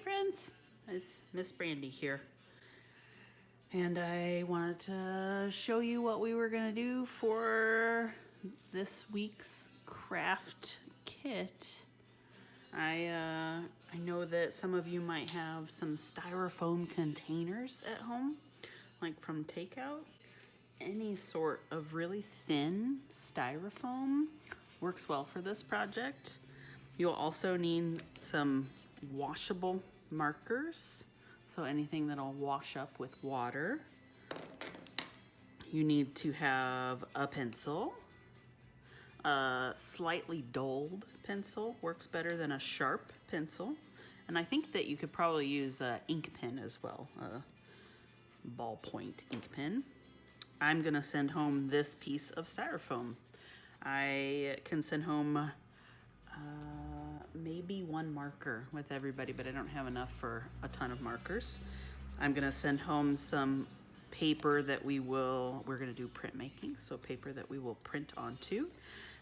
friends, it's Miss Brandy here, and I wanted to show you what we were gonna do for this week's craft kit. I know that some of you might have some styrofoam containers at home, like from takeout. Any sort of really thin styrofoam works well for this project. You'll also need some washable markers, so anything that'll wash up with water. You need to have a pencil. A slightly dulled pencil works better than a sharp pencil. And I think that you could probably use an ink pen as well, a ballpoint ink pen. I'm gonna send home this piece of styrofoam. I can send home maybe one marker with everybody, but I don't have enough for a ton of markers. I'm gonna send home some paper that we're gonna do printmaking, so paper that we will print onto.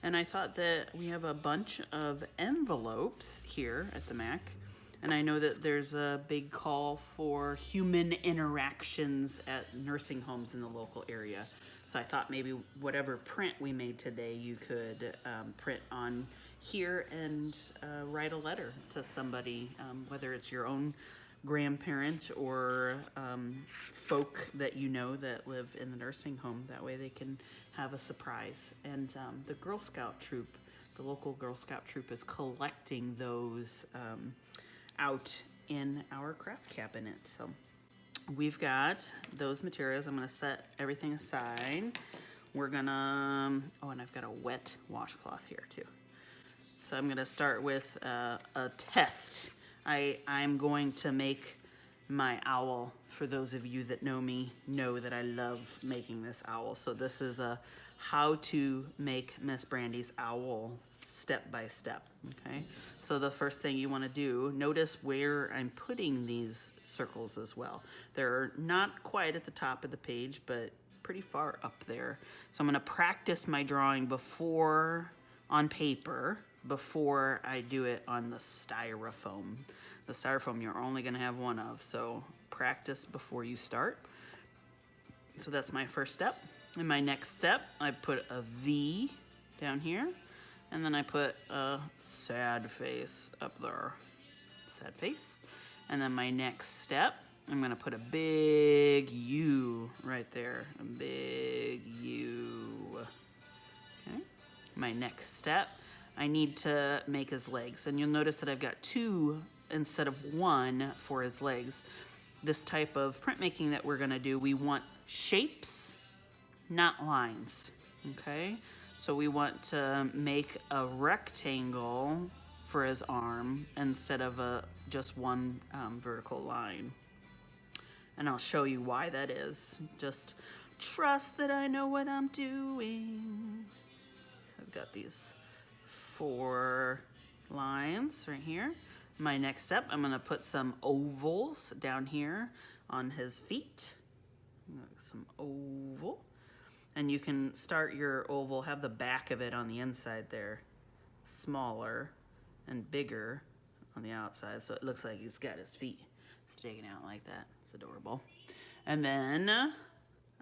And I thought that we have a bunch of envelopes here at the Mac, and I know that there's a big call for human interactions at nursing homes in the local area. So I thought maybe whatever print we made today, you could print on here and write a letter to somebody, whether it's your own grandparent or folk that you know that live in the nursing home. That way they can have a surprise. And the Girl Scout troop, the local Girl Scout troop, is collecting those out in our craft cabinet. So we've got those materials. I'm gonna set everything aside. We're gonna, oh, and I've got a wet washcloth here too. So I'm gonna start with a test. I'm going to make my owl. For those of you that know me, know that I love making this owl. So this is a how to make Miss Brandy's owl step by step, okay? So the first thing you wanna do, notice where I'm putting these circles as well. They're not quite at the top of the page, but pretty far up there. So I'm gonna practice my drawing on paper, before I do it on the styrofoam. The styrofoam you're only gonna have one of, so practice before you start. So that's my first step. In my next step, I put a V down here, and then I put a sad face up there. Sad face. And then my next step, I'm gonna put a big U right there. A big U. Okay. My next step, I need to make his legs. And you'll notice that I've got two instead of one for his legs. This type of printmaking that we're gonna do, we want shapes, not lines, okay? So we want to make a rectangle for his arm instead of just one vertical line. And I'll show you why that is. Just trust that I know what I'm doing. So I've got these 4 lines right here. My next step, I'm gonna put some ovals down here on his feet. Some oval. And you can start your oval, have the back of it on the inside there, smaller and bigger on the outside. So it looks like he's got his feet sticking out like that. It's adorable. And then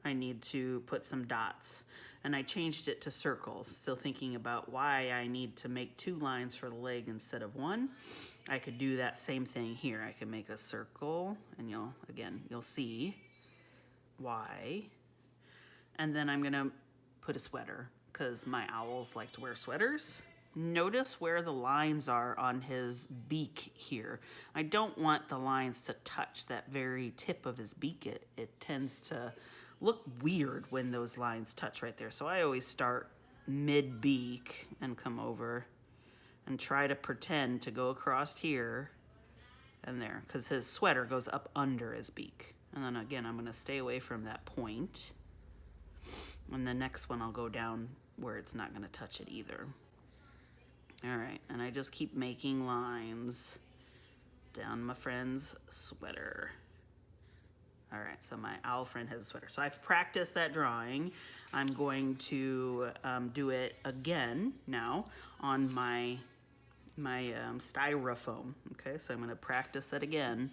I need to put some dots. And I changed it to circles, still thinking about why I need to make 2 lines for the leg instead of 1. I could do that same thing here. I could make a circle, and you'll see why. And then I'm gonna put a sweater, because my owls like to wear sweaters. Notice where the lines are on his beak here. I don't want the lines to touch that very tip of his beak. It tends to look weird when those lines touch right there. So I always start mid-beak and come over and try to pretend to go across here and there, because his sweater goes up under his beak. And then again, I'm gonna stay away from that point. And the next one I'll go down where it's not gonna touch it either. All right, and I just keep making lines down my friend's sweater. All right, so my owl friend has a sweater. So I've practiced that drawing. I'm going to do it again now on my my styrofoam. Okay, so I'm gonna practice that again.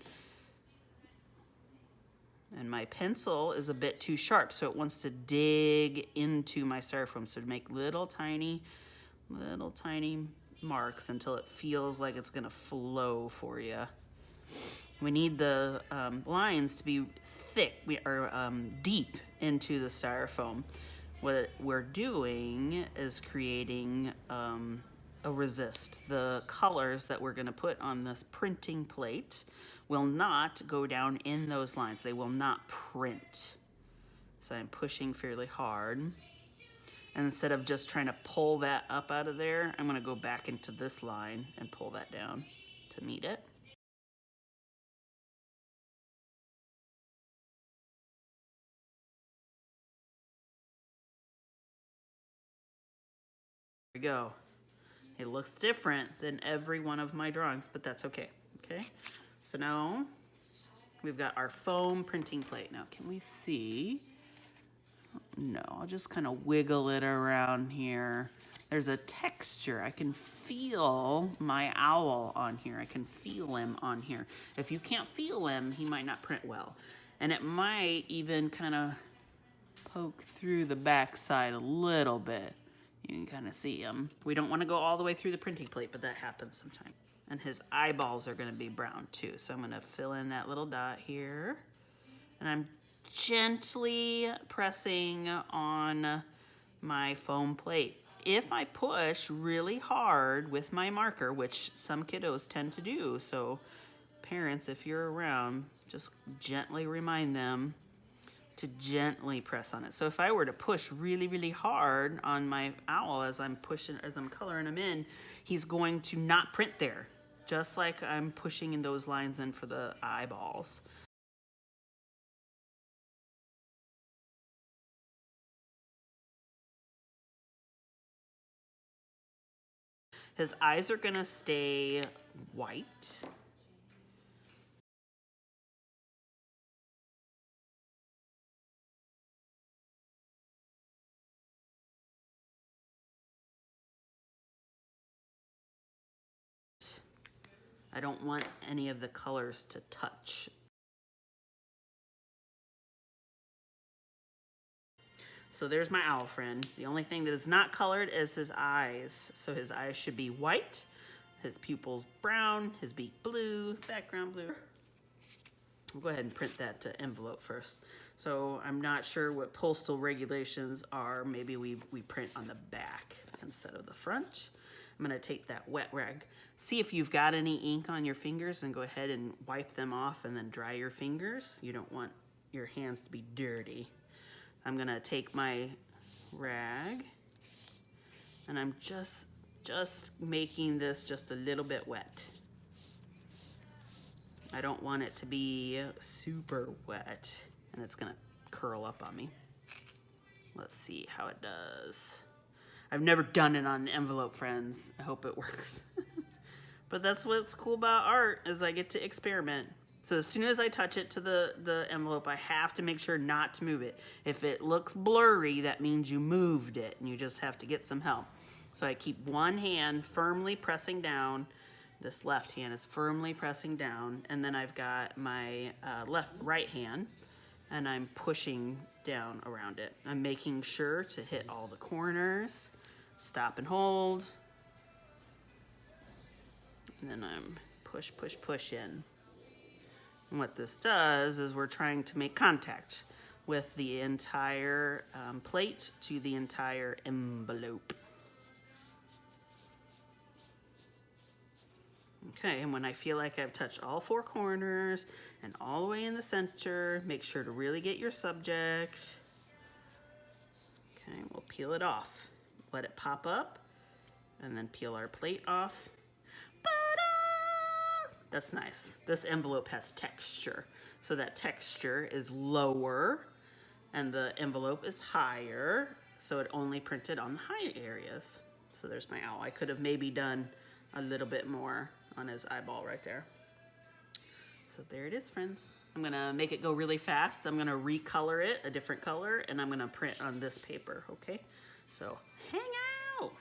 And my pencil is a bit too sharp, so it wants to dig into my styrofoam. So to make little tiny marks until it feels like it's gonna flow for you. We need the lines to be thick or deep into the styrofoam. What we're doing is creating a resist. The colors that we're gonna put on this printing plate will not go down in those lines. They will not print. So I'm pushing fairly hard. And instead of just trying to pull that up out of there, I'm gonna go back into this line and pull that down to meet it. There we go. It looks different than every one of my drawings, but that's okay. Okay, so now we've got our foam printing plate. Now, can we see? No, I'll just kind of wiggle it around here. There's a texture. I can feel my owl on here. I can feel him on here. If you can't feel him, he might not print well. And it might even kind of poke through the back side a little bit. You can kind of see him. We don't want to go all the way through the printing plate, but that happens sometimes. And his eyeballs are going to be brown too. So I'm going to fill in that little dot here. And I'm gently pressing on my foam plate. If I push really hard with my marker, which some kiddos tend to do, so parents, if you're around, just gently remind them to gently press on it. So if I were to push really, really hard on my owl as I'm coloring him in, he's going to not print there, just like I'm pushing in those lines in for the eyeballs. His eyes are gonna stay white. I don't want any of the colors to touch. So there's my owl friend. The only thing that is not colored is his eyes. So his eyes should be white, his pupils brown, his beak blue, background blue. I'll go ahead and print that envelope first. So I'm not sure what postal regulations are. Maybe we print on the back instead of the front. I'm gonna take that wet rag. See if you've got any ink on your fingers and go ahead and wipe them off and then dry your fingers. You don't want your hands to be dirty. I'm gonna take my rag and I'm just making this just a little bit wet. I don't want it to be super wet and it's gonna curl up on me. Let's see how it does. I've never done it on an envelope, friends. I hope it works. But that's what's cool about art, is I get to experiment. So as soon as I touch it to the envelope, I have to make sure not to move it. If it looks blurry, that means you moved it and you just have to get some help. So I keep one hand firmly pressing down. This left hand is firmly pressing down, and then I've got my right hand, and I'm pushing down around it. I'm making sure to hit all the corners, stop and hold, and then I'm push in. And what this does is we're trying to make contact with the entire plate to the entire envelope. Okay, and when I feel like I've touched all four corners and all the way in the center, make sure to really get your subject. Okay, we'll peel it off. Let it pop up, and then peel our plate off. Ta-da! That's nice. This envelope has texture, so that texture is lower, and the envelope is higher, so it only printed on the high areas. So there's my owl. I could have maybe done a little bit more on his eyeball right there. So there it is, friends. I'm gonna make it go really fast. I'm gonna recolor it a different color, and I'm gonna print on this paper, okay? So hang out.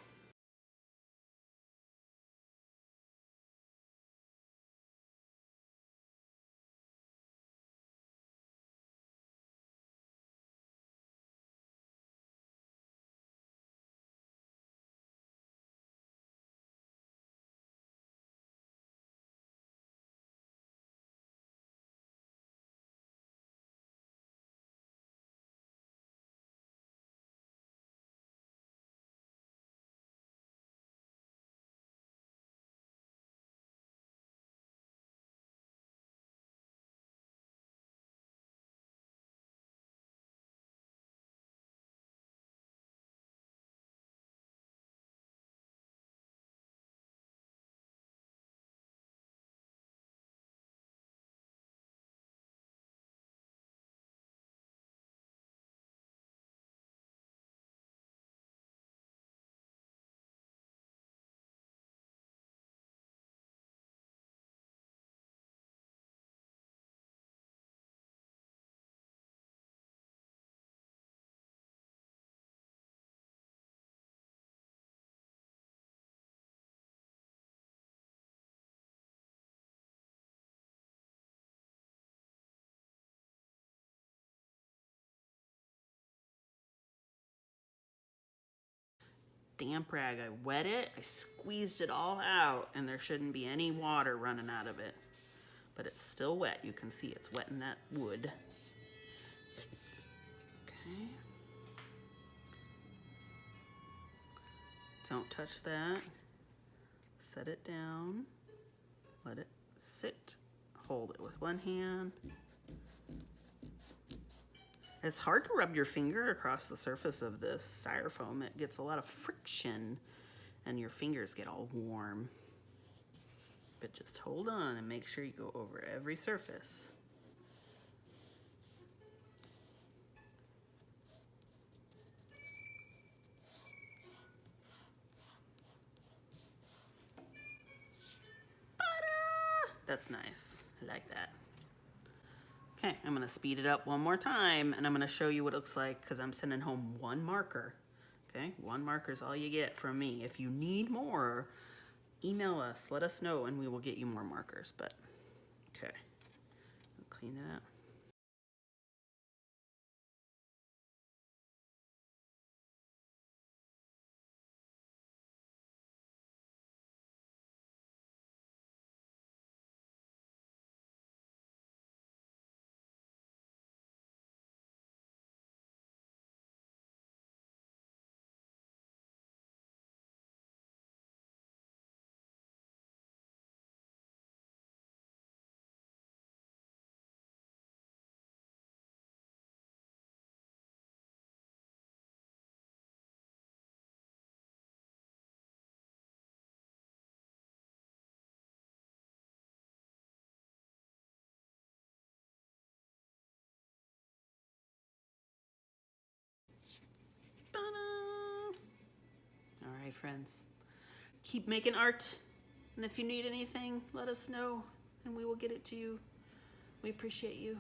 damp rag. I wet it, I squeezed it all out, and there shouldn't be any water running out of it. But it's still wet. You can see it's wet in that wood. Okay. Don't touch that. Set it down. Let it sit. Hold it with one hand. It's hard to rub your finger across the surface of this styrofoam. It gets a lot of friction and your fingers get all warm. But just hold on and make sure you go over every surface. That's nice. I like that. Okay, I'm gonna speed it up one more time and I'm gonna show you what it looks like because I'm sending home one marker. Okay, one marker is all you get from me. If you need more, email us, let us know, and we will get you more markers. But okay, I'll clean that up. All right, friends. Keep making art. And if you need anything, let us know and we will get it to you. We appreciate you.